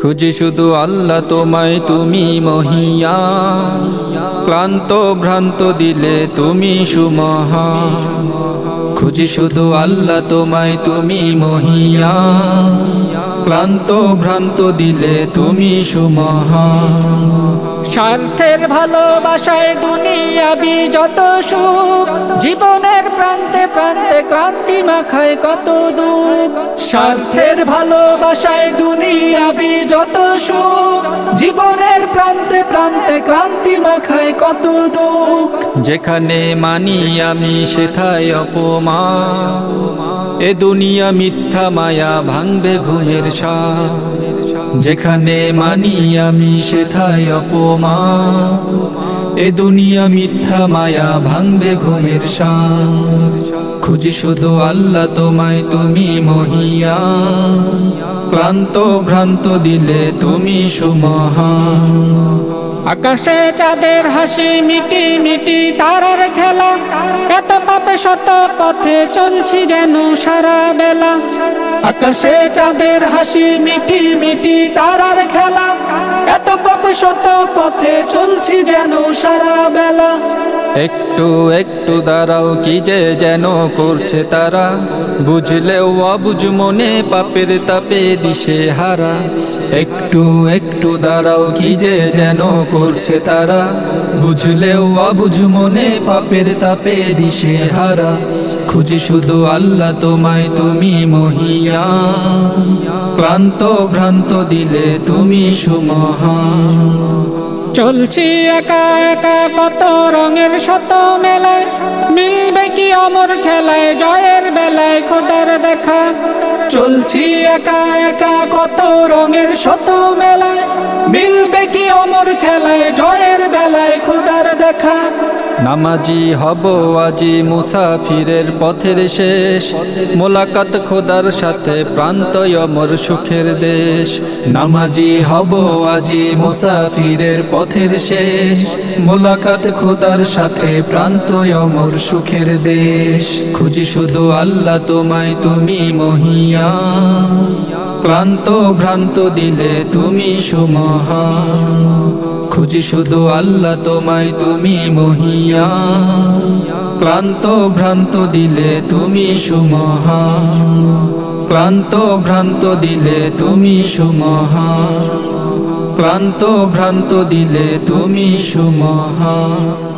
খুঁজি শুধু আল্লাহ তোমায়, তুমি মহিয়ান। ক্লান্ত ভ্রান্ত দিলে তুমি সুমহান। খুঁজি শুধু আল্লাহ তোমায়, তুমি মহিয়ান। ক্লান্ত ভ্রান্ত দিলে তুমি সুমহান। স্বার্থের ভালোবাসায় দুনিয়াবি যত সুখ, জীবনের প্রান্তে প্রান্তে ক্লান্তি মাখায় কত দুঃখ। স্বার্থের ভালোবাসায় দুনিয়াবি যত সুখ, জীবনের প্রান্তে প্রান্তে ক্লান্তি মাখায় কত দুঃখ। যেখানে মানি আমি সেথায় অপমান, এ দুনিয়া মিথ্যা মায়া ভাঙবে ঘুমের সাথ। যেখানে মানি আমি সেথায় অপমান, এ দুনিয়া মিথ্যা মায়া ভাঙবে ঘুমের সাথ। খুঁজি শুধু আল্লাহ তোমায়, তুমি মহিয়ান। ক্লান্ত ভ্রান্ত দিলে তুমি সুমহান। আকাশে চাঁদের হাসি, মিটি মিটি তারার খেলা, এত পাপে শত পথে চলছি যেন সারা বেলা। আকাশে চাঁদের হাসি, মিটি মিটি তারার খেলা, এত পাপে শত পথে চলছি যেন সারা বেলা। একটু একটু দাঁড়াও, কি যে যেন করছে তারা, বুঝলেও অবুঝ মনে পাপের তাপে দিশে হারা। একটু একটু দাঁড়াও, কি যে যেন করছে তারা, বুঝলেও অবুঝ মনে পাপের তাপে দিশে হারা। খুঁজি শুধু আল্লাহ তোমায়, তুমি মহিয়ান। ক্লান্ত ভ্রান্ত দিলে তুমি সুমহান। চলছি একা একা কত রঙের শত মেলায়, মিলবে কি অমর খেলায় জয়ের বেলায় খোদার দেখা। চলছি একা একা কত রঙের শত মেলায়, মিলবে কি অমর খেলায় জয়ের বেলায় খোদার দেখা। নামাজি হব আজি মুসাফিরের পথের শেষ, মোলাকাত খোদার সাথে প্রান্ত অমর সুখের দেশ। নামাজি হব আজি মুসাফিরের পথের শেষ, মোলাকাত খোদার সাথে প্রান্ত অমর সুখের দেশ। খুঁজি শুধু আল্লাহ তোমায়, তুমি মহিয়ান। ক্লান্ত ভ্রান্ত দিলে তুমি সুমহান। খুঁজি শুধু আল্লাহ তোমায়, তুমি মহিয়ান। ক্লান্ত ভ্রান্ত দিলে তুমি সুমহান। ক্লান্ত ভ্রান্ত দিলে তুমি সুমহান। ক্লান্ত ভ্রান্ত দিলে তুমি সুমহান।